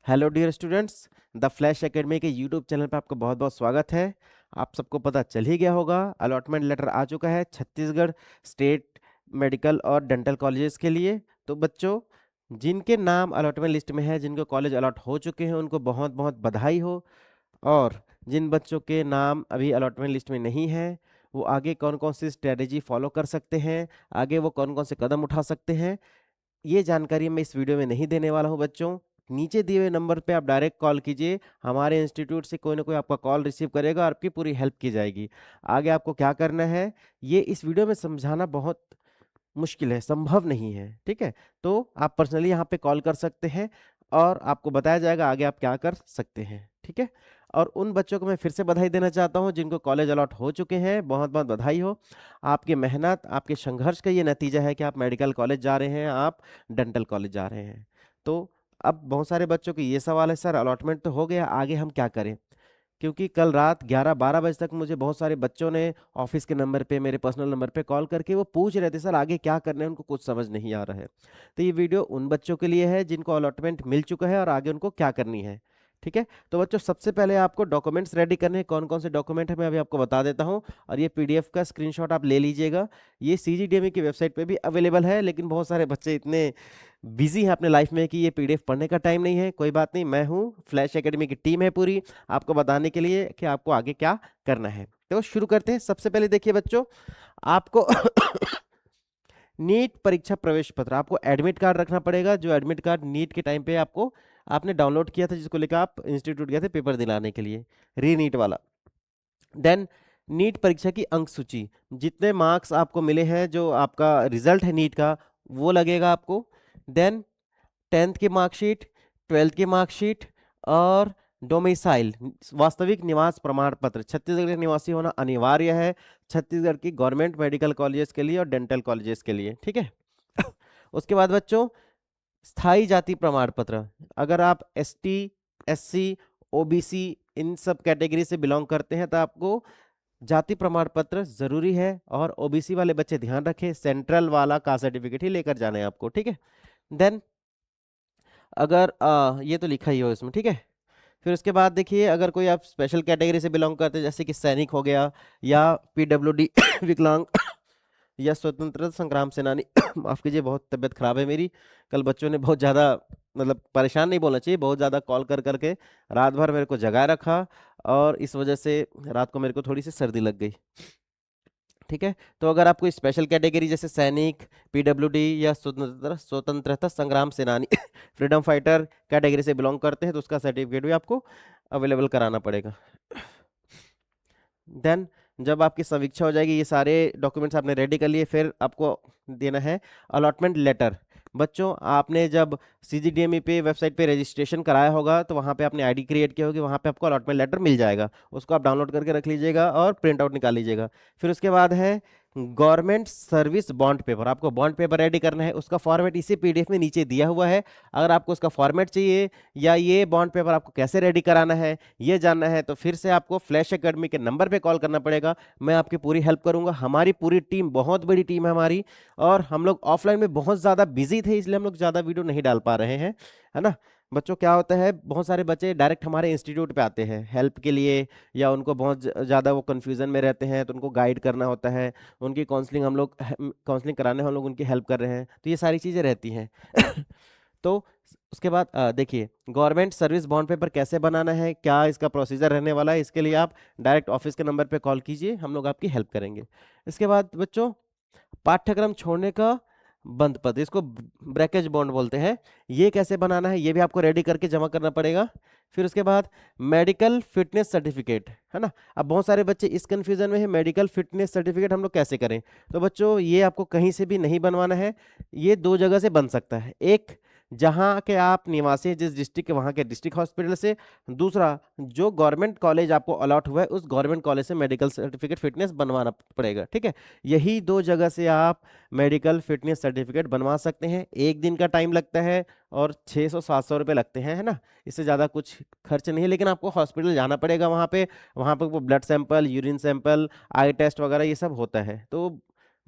Hello dear students, the flash academy के YouTube channel पर आपका बहुत बहुत स्वागत है। आप सबको पता चल ही गया होगा, अलॉटमेंट लेटर आ चुका है छत्तीसगढ़ स्टेट मेडिकल और डेंटल कॉलेजेस के लिए। तो बच्चों, जिनके नाम अलॉटमेंट लिस्ट में है, जिनको कॉलेज अलॉट हो चुके हैं, उनको बहुत बहुत बधाई हो। और जिन बच्चों के नाम अभी अलॉटमेंट लिस्ट में नहीं है, वो आगे कौन कौन सी स्ट्रेटेजी फॉलो कर सकते हैं, आगे वो कौन कौन से कदम उठा सकते हैं, ये जानकारी मैं इस वीडियो में नहीं देने वाला हूं बच्चों। नीचे दिए हुए नंबर पे आप डायरेक्ट कॉल कीजिए, हमारे इंस्टीट्यूट से कोई ना कोई आपका कॉल रिसीव करेगा और आपकी पूरी हेल्प की जाएगी। आगे आपको क्या करना है, ये इस वीडियो में समझाना बहुत मुश्किल है, संभव नहीं है, ठीक है। तो आप पर्सनली यहाँ पे कॉल कर सकते हैं और आपको बताया जाएगा आगे आप क्या कर सकते हैं, ठीक है। और उन बच्चों को मैं फिर से बधाई देना चाहता हूँ जिनको कॉलेज अलॉट हो चुके हैं, बहुत बहुत बधाई हो। आपकी मेहनत, आपके संघर्ष का ये नतीजा है कि आप मेडिकल कॉलेज जा रहे हैं, आप डेंटल कॉलेज जा रहे हैं। तो अब बहुत सारे बच्चों को ये सवाल है, सर अलॉटमेंट तो हो गया, आगे हम क्या करें। क्योंकि कल रात 11-12 बजे तक मुझे बहुत सारे बच्चों ने ऑफिस के नंबर पे, मेरे पर्सनल नंबर पे कॉल करके वो पूछ रहे थे, सर आगे क्या करना है, उनको कुछ समझ नहीं आ रहा है। तो ये वीडियो उन बच्चों के लिए है जिनको अलॉटमेंट मिल चुका है और आगे उनको क्या करनी है, ठीक है। तो बच्चों, सबसे पहले आपको डॉक्यूमेंट्स रेडी करने हैं। कौन कौन से डॉक्यूमेंट है मैं अभी आपको बता देता हूँ, और ये पीडीएफ का स्क्रीनशॉट आप ले लीजिएगा। ये सीजीडीएमई की वेबसाइट पे भी अवेलेबल है, लेकिन बहुत सारे बच्चे इतने बिजी हैं अपने लाइफ में कि ये पीडीएफ पढ़ने का टाइम नहीं है। कोई बात नहीं, मैं हूँ, फ्लैश एकेडमी की टीम है पूरी, आपको बताने के लिए कि आपको आगे क्या करना है। तो शुरू करते हैं। सबसे पहले देखिए बच्चों, आपको नीट परीक्षा प्रवेश पत्र, आपको एडमिट कार्ड रखना पड़ेगा, जो एडमिट कार्ड नीट के टाइम पे आपको आपने डाउनलोड किया था, जिसको लेकर आप इंस्टीट्यूट गए थे पेपर दिलाने के लिए, री नीट वाला। देन नीट परीक्षा की अंक सूची, जितने मार्क्स आपको मिले हैं, जो आपका रिजल्ट है नीट का, वो लगेगा आपको। देन 10th की मार्कशीट, 12th की मार्कशीट, और डोमिसाइल वास्तविक निवास प्रमाण पत्र, छत्तीसगढ़ के निवासी होना अनिवार्य है छत्तीसगढ़ की गवर्नमेंट मेडिकल कॉलेजेस के लिए और डेंटल कॉलेजेस के लिए, ठीक है। उसके बाद बच्चों, स्थायी जाति प्रमाण पत्र, अगर आप एसटी, एससी, ओबीसी इन सब कैटेगरी से बिलोंग करते हैं तो आपको जाति प्रमाण पत्र जरूरी है। और ओबीसी वाले बच्चे ध्यान रखें, सेंट्रल वाला कास्ट सर्टिफिकेट ही लेकर जाना है आपको, ठीक है। देन अगर ये तो लिखा ही हो इसमें, ठीक है। फिर उसके बाद देखिए, अगर कोई आप स्पेशल कैटेगरी से बिलोंग करते हैं, जैसे कि सैनिक हो गया, या पीडब्ल्यूडी विकलांग, या स्वतंत्रता संग्राम सेनानी माफ कीजिए, बहुत तबीयत खराब है मेरी। कल बच्चों ने बहुत ज़्यादा, मतलब परेशान नहीं बोलना चाहिए, बहुत ज़्यादा कॉल कर करके रात भर मेरे को जगाए रखा, और इस वजह से रात को मेरे को थोड़ी सी सर्दी लग गई, ठीक है। तो अगर आप कोई स्पेशल कैटेगरी जैसे सैनिक, पीडब्ल्यूडी, या स्वतंत्रता संग्राम सेनानी फ्रीडम फाइटर कैटेगरी से बिलोंग करते हैं, तो उसका सर्टिफिकेट भी आपको अवेलेबल कराना पड़ेगा। देन जब आपकी समीक्षा हो जाएगी, ये सारे डॉक्यूमेंट्स आपने रेडी कर लिए, फिर आपको देना है अलॉटमेंट लेटर। बच्चों, आपने जब सीजीडीएमई पे वेबसाइट पे रजिस्ट्रेशन कराया होगा, तो वहाँ पे आपने आईडी क्रिएट किया होगी, वहाँ पे आपको अलॉटमेंट लेटर मिल जाएगा, उसको आप डाउनलोड करके रख लीजिएगा और प्रिंट आउट निकाल लीजिएगा। फिर उसके बाद है गवर्नमेंट सर्विस बॉन्ड पेपर, आपको बॉन्ड पेपर रेडी करना है, उसका फॉर्मेट इसी पीडीएफ में नीचे दिया हुआ है। अगर आपको उसका फॉर्मेट चाहिए, या ये बॉन्ड पेपर आपको कैसे रेडी कराना है ये जानना है, तो फिर से आपको फ्लैश एकेडमी के नंबर पे कॉल करना पड़ेगा। मैं आपकी पूरी हेल्प करूंगा, हमारी पूरी टीम, बहुत बड़ी टीम है हमारी, और हम लोग ऑफलाइन में बहुत ज़्यादा बिजी थे, इसलिए हम लोग ज़्यादा वीडियो नहीं डाल पा रहे हैं, है ना। बच्चों, क्या होता है, बहुत सारे बच्चे डायरेक्ट हमारे इंस्टीट्यूट पे आते हैं हेल्प के लिए, या उनको बहुत ज़्यादा वो कन्फ्यूज़न में रहते हैं, तो उनको गाइड करना होता है, उनकी काउंसलिंग, हम लोग काउंसलिंग कराने हम लोग उनकी हेल्प कर रहे हैं, तो ये सारी चीज़ें रहती हैं। तो उसके बाद देखिए, गवर्नमेंट सर्विस बॉन्ड पेपर कैसे बनाना है, क्या इसका प्रोसीजर रहने वाला है, इसके लिए आप डायरेक्ट ऑफिस के नंबर पे कॉल कीजिए, हम लोग आपकी हेल्प करेंगे। इसके बाद बच्चों, पाठ्यक्रम छोड़ने का बंद पत्र, इसको ब्रेकेज बॉन्ड बोलते हैं, ये कैसे बनाना है, ये भी आपको रेडी करके जमा करना पड़ेगा। फिर उसके बाद मेडिकल फिटनेस सर्टिफिकेट, है ना। अब बहुत सारे बच्चे इस कंफ्यूजन में है, मेडिकल फिटनेस सर्टिफिकेट हम लोग कैसे करें। तो बच्चों, ये आपको कहीं से भी नहीं बनवाना है, ये दो जगह से बन सकता है। एक, जहाँ के आप निवासी हैं, जिस डिस्ट्रिक्ट के, वहाँ के डिस्ट्रिक्ट हॉस्पिटल से। दूसरा, जो गवर्नमेंट कॉलेज आपको अलॉट हुआ है, उस गवर्नमेंट कॉलेज से मेडिकल सर्टिफिकेट फिटनेस बनवाना पड़ेगा, ठीक है। यही दो जगह से आप मेडिकल फिटनेस सर्टिफिकेट बनवा सकते हैं। एक दिन का टाइम लगता है, और 600-700 रुपये लगते हैं, है ना। इससे ज़्यादा कुछ खर्च नहीं है, लेकिन आपको हॉस्पिटल जाना पड़ेगा, वहाँ पे वो ब्लड सैंपल, यूरिन सैंपल, आई टेस्ट वगैरह ये सब होता है। तो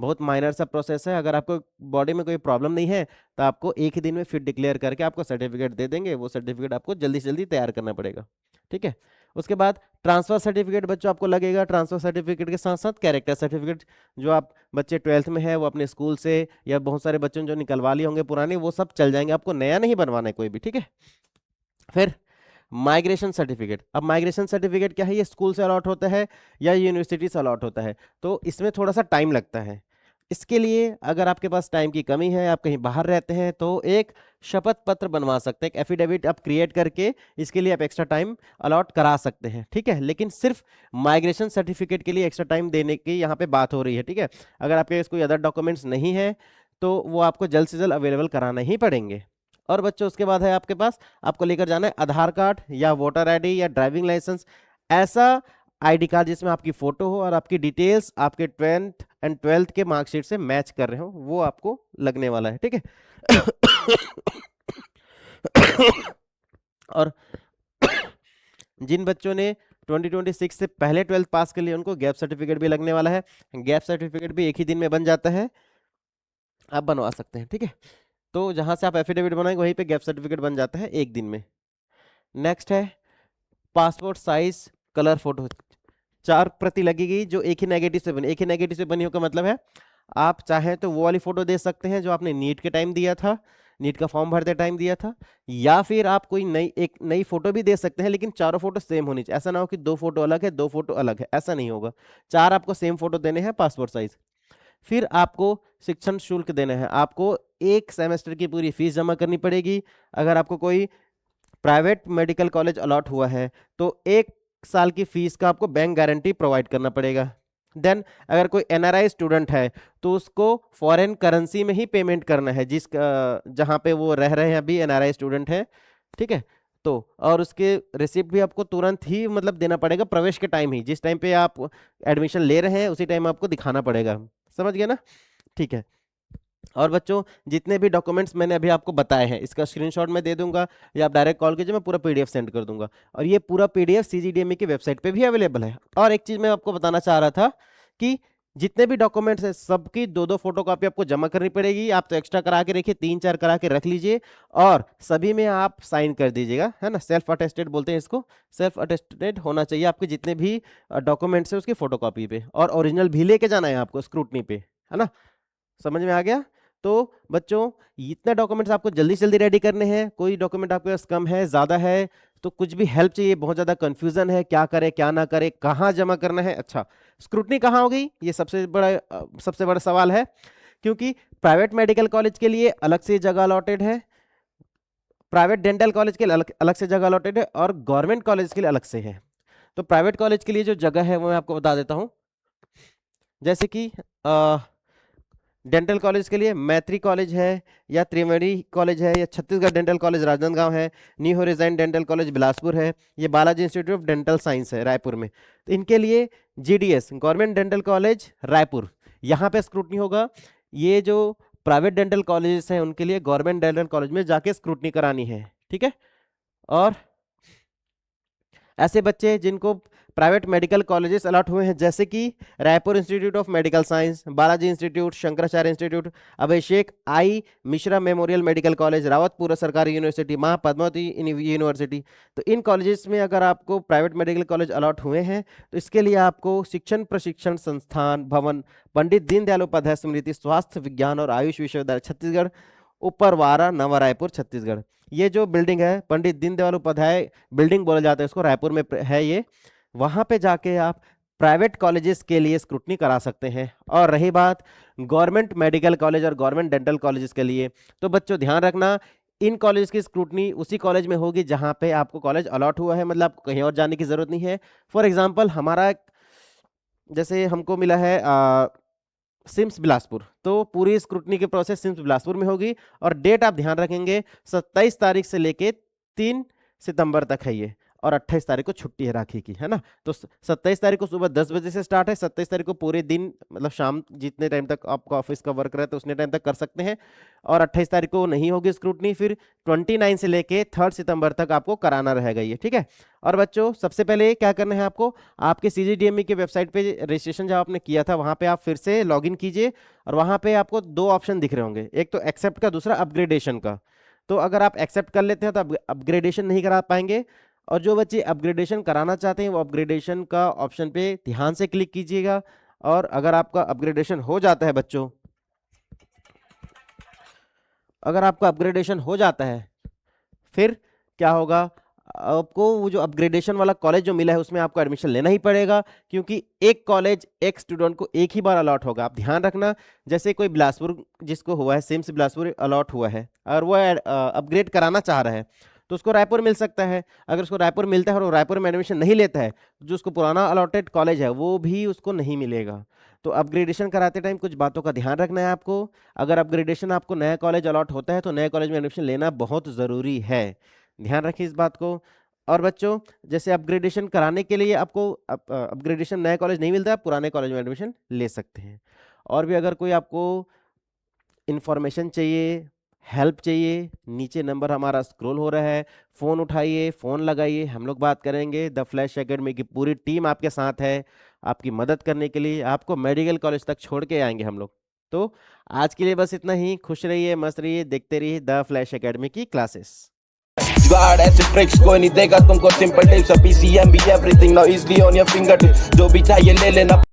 बहुत माइनर सा प्रोसेस है। अगर आपको बॉडी में कोई प्रॉब्लम नहीं है तो आपको एक ही दिन में फिट डिक्लेयर करके आपको सर्टिफिकेट दे देंगे। वो सर्टिफिकेट आपको जल्दी से जल्दी तैयार करना पड़ेगा, ठीक है। उसके बाद ट्रांसफर सर्टिफिकेट बच्चों आपको लगेगा। ट्रांसफर सर्टिफिकेट के साथ साथ कैरेक्टर सर्टिफिकेट, जो आप बच्चे 12th में है वो अपने स्कूल से या बहुत सारे बच्चों ने जो निकलवा लिए होंगे पुराने, वो सब चल जाएंगे, आपको नया नहीं बनवाना है कोई भी, ठीक है। फिर माइग्रेशन सर्टिफिकेट। अब माइग्रेशन सर्टिफिकेट क्या है, ये स्कूल से अलॉट होता है या यूनिवर्सिटी से अलॉट होता है, तो इसमें थोड़ा सा टाइम लगता है। इसके लिए अगर आपके पास टाइम की कमी है, आप कहीं बाहर रहते हैं, तो एक शपथ पत्र बनवा सकते हैं, एक एफिडेविट आप क्रिएट करके इसके लिए आप एक्स्ट्रा टाइम अलॉट करा सकते हैं, ठीक है। लेकिन सिर्फ माइग्रेशन सर्टिफिकेट के लिए एक्स्ट्रा टाइम देने की यहाँ पे बात हो रही है, ठीक है। अगर आपके पास कोई अदर डॉक्यूमेंट्स नहीं है तो वो आपको जल्द से जल्द अवेलेबल कराना ही पड़ेंगे। और बच्चों उसके बाद है आपके पास, आपको लेकर जाना है आधार कार्ड या वोटर आईडी या ड्राइविंग लाइसेंस, ऐसा आईडी कार्ड जिसमें आपकी फोटो हो और आपकी डिटेल्स आपके 10th एंड 12th के मार्कशीट से मैच कर रहे हो, वो आपको लगने वाला है, ठीक है। और जिन बच्चों ने 2026 से पहले 12th पास कर लिया उनको गैप सर्टिफिकेट भी लगने वाला है। गैप सर्टिफिकेट भी एक ही दिन में बन जाता है, आप बनवा सकते हैं, ठीक है। तो जहां से आप एफिडेविट बनाएंगे वहीं पे गैप सर्टिफिकेट बन जाता है एक दिन में। नेक्स्ट है पासपोर्ट साइज कलर फोटो, 4 प्रति लगेगी जो एक ही नेगेटिव से बनी। एक ही नेगेटिव से बनी हो का मतलब है आप चाहें तो वो वाली फोटो दे सकते हैं जो आपने नीट के टाइम दिया था, नीट का फॉर्म भरते टाइम दिया था, या फिर आप कोई एक नई फोटो भी दे सकते हैं, लेकिन चारों फोटो सेम होनी चाहिए। ऐसा ना हो कि 2 फोटो अलग है 2 फोटो अलग है, ऐसा नहीं होगा। 4 आपको सेम फोटो देने हैं पासपोर्ट साइज। फिर आपको शिक्षण शुल्क देना है, आपको 1 सेमेस्टर की पूरी फीस जमा करनी पड़ेगी। अगर आपको कोई प्राइवेट मेडिकल कॉलेज अलॉट हुआ है तो 1 साल की फीस का आपको बैंक गारंटी प्रोवाइड करना पड़ेगा। देन अगर कोई एनआरआई स्टूडेंट है तो उसको फॉरेन करेंसी में ही पेमेंट करना है, जहां पे वो रह रहे हैं अभी एनआरआई स्टूडेंट है, ठीक है। तो और उसके रिसिप्ट भी आपको तुरंत ही मतलब देना पड़ेगा, प्रवेश के टाइम ही, जिस टाइम पे आप एडमिशन ले रहे हैं उसी टाइम आपको दिखाना पड़ेगा, समझ गए ना, ठीक है। और बच्चों जितने भी डॉक्यूमेंट्स मैंने अभी आपको बताए हैं इसका स्क्रीनशॉट मैं दे दूंगा, या आप डायरेक्ट कॉल कीजिए, मैं पूरा पीडीएफ सेंड कर दूंगा। और ये पूरा पीडीएफ सीजीडीएमई की वेबसाइट पे भी अवेलेबल है। और एक चीज मैं आपको बताना चाह रहा था कि जितने भी डॉक्यूमेंट्स हैं सबकी 2-2 फोटो कॉपी आपको जमा करनी पड़ेगी। आप तो एक्स्ट्रा करा के रखिए, 3-4 करा के रख लीजिए, और सभी में आप साइन कर दीजिएगा, है ना। सेल्फ अटेस्टेड बोलते हैं इसको, सेल्फ अटेस्टेड होना चाहिए आपके जितने भी डॉक्यूमेंट्स है उसकी फोटो कॉपी पे, और ओरिजिनल भी लेके जाना है आपको स्क्रूटनी पे, है ना। समझ में आ गया। तो बच्चों इतने डॉक्यूमेंट्स आपको जल्दी से जल्दी रेडी करने हैं। कोई डॉक्यूमेंट आपके पास कम है ज़्यादा है तो कुछ भी हेल्प चाहिए, बहुत ज़्यादा कंफ्यूजन है क्या करे क्या ना करे, कहाँ जमा करना है, अच्छा स्क्रूटनी कहाँ होगी, ये सबसे बड़ा सवाल है। क्योंकि प्राइवेट मेडिकल कॉलेज के लिए अलग से जगह अलॉटेड है, प्राइवेट डेंटल कॉलेज के लिए अलग से जगह अलॉटेड है, और गवर्नमेंट कॉलेज के लिए अलग से है। तो प्राइवेट कॉलेज के लिए जो जगह है वो मैं आपको बता देता हूँ। जैसे कि डेंटल कॉलेज के लिए मैत्री कॉलेज है, या त्रिवेणी कॉलेज है, या छत्तीसगढ़ डेंटल कॉलेज राजनांदगांव है, new horizon dental college Bilaspur है, ये Balaji institute of dental science है रायपुर में। तो इनके लिए GDS government dental college Raipur, यहाँ पे स्क्रूटनी होगा। ये जो प्राइवेट डेंटल कॉलेजेस हैं उनके लिए गवर्नमेंट डेंटल कॉलेज में जाके स्क्रूटनी करानी है, ठीक है। और ऐसे बच्चे जिनको प्राइवेट मेडिकल कॉलेजेस अलॉट हुए हैं जैसे कि Raipur institute of medical science, Balaji institute, Shankaracharya institute, Abhishek I Mishra memorial medical college, Rawatpura सरकारी यूनिवर्सिटी, मां पद्मावती यूनिवर्सिटी, तो इन कॉलेजेस में अगर आपको प्राइवेट मेडिकल कॉलेज अलॉट हुए हैं तो इसके लिए आपको शिक्षण प्रशिक्षण संस्थान भवन पंडित दीनदयाल उपाध्याय स्मृति स्वास्थ्य विज्ञान और आयुष विश्वविद्यालय छत्तीसगढ़, उपरवारा नवा रायपुर छत्तीसगढ़, ये जो बिल्डिंग है पंडित दीनदयाल उपाध्याय बिल्डिंग बोला जाता है इसको, रायपुर में है ये, वहां पे जाके आप प्राइवेट कॉलेजेस के लिए स्क्रूटनी करा सकते हैं। और रही बात गवर्नमेंट मेडिकल कॉलेज और गवर्नमेंट डेंटल कॉलेजेस के लिए, तो बच्चों ध्यान रखना इन कॉलेज की स्क्रूटनी उसी कॉलेज में होगी जहां पे आपको कॉलेज अलॉट हुआ है, मतलब कहीं और जाने की जरूरत नहीं है। फॉर एग्जाम्पल हमारा जैसे हमको मिला है सिम्स बिलासपुर, तो पूरी स्क्रूटनी की प्रोसेस सिम्स बिलासपुर में होगी, और डेट आप ध्यान रखेंगे 27 तारीख से लेके 3 सितंबर तक है ये। और 28 तारीख को छुट्टी है राखी की, है ना। तो 27 तारीख को सुबह 10 बजे से स्टार्ट है, 27 तारीख को पूरे दिन मतलब शाम जितने टाइम तक आपका ऑफिस का वर्क रहता है उतने टाइम तक कर सकते हैं, और 28 तारीख को नहीं होगी स्क्रूटनी, फिर 29 से लेके 3 सितंबर तक आपको कराना रहेगा ये, ठीक है। और बच्चों सबसे पहले क्या करना है आपको, आपके CGDME के वेबसाइट पे रजिस्ट्रेशन जब आपने किया था वहां पे आप फिर से लॉगिन कीजिए, और वहां पे आपको 2 ऑप्शन दिख रहे होंगे, एक तो एक्सेप्ट का, दूसरा अपग्रेडेशन का। तो अगर आप एक्सेप्ट कर लेते हैं तो अपग्रेडेशन नहीं करा पाएंगे, और जो बच्चे अपग्रेडेशन कराना चाहते हैं वो अपग्रेडेशन का ऑप्शन पे ध्यान से क्लिक कीजिएगा। और अगर आपका अपग्रेडेशन हो जाता है बच्चों, अगर आपका अपग्रेडेशन हो जाता है फिर क्या होगा, आपको वो जो अपग्रेडेशन वाला कॉलेज जो मिला है उसमें आपको एडमिशन लेना ही पड़ेगा, क्योंकि एक कॉलेज एक स्टूडेंट को एक ही बार अलॉट होगा। आप ध्यान रखना, जैसे कोई बिलासपुर जिसको हुआ है, सिम्स बिलासपुर अलॉट हुआ है और वो अपग्रेड कराना चाह रहा है, तो उसको रायपुर मिल सकता है। अगर उसको रायपुर मिलता है और वो रायपुर में एडमिशन नहीं लेता है, जो उसको पुराना अलॉटेड कॉलेज है वो भी उसको नहीं मिलेगा। तो अपग्रेडेशन कराते टाइम कुछ बातों का ध्यान रखना है आपको। अगर अपग्रेडेशन आपको नया कॉलेज अलॉट होता है तो नए कॉलेज में एडमिशन लेना बहुत ज़रूरी है, ध्यान रखिए इस बात को। और बच्चों जैसे अपग्रेडेशन कराने के लिए आपको अपग्रेडेशन नए कॉलेज नहीं मिलता, आप पुराने कॉलेज में एडमिशन ले सकते हैं। और भी अगर कोई आपको इन्फॉर्मेशन चाहिए, हेल्प चाहिए, नीचे नंबर हमारा स्क्रॉल हो रहा है, फ़ोन उठाइए, फ़ोन लगाइए, हम लोग बात करेंगे। द फ्लैश एकेडमी की पूरी टीम आपके साथ है आपकी मदद करने के लिए, आपको मेडिकल कॉलेज तक छोड़ के आएंगे हम लोग। तो आज के लिए बस इतना ही, खुश रहिए, मस्त रहिए, देखते रहिए द फ्लैश एकेडमी की क्लासेस। जुगाड़ ऐसे ट्रिक्स कोई नहीं देगा तुमको, सिंपल टिप्स, PCM भी everything now easily on your finger, जो भी चाहिए ले लेना।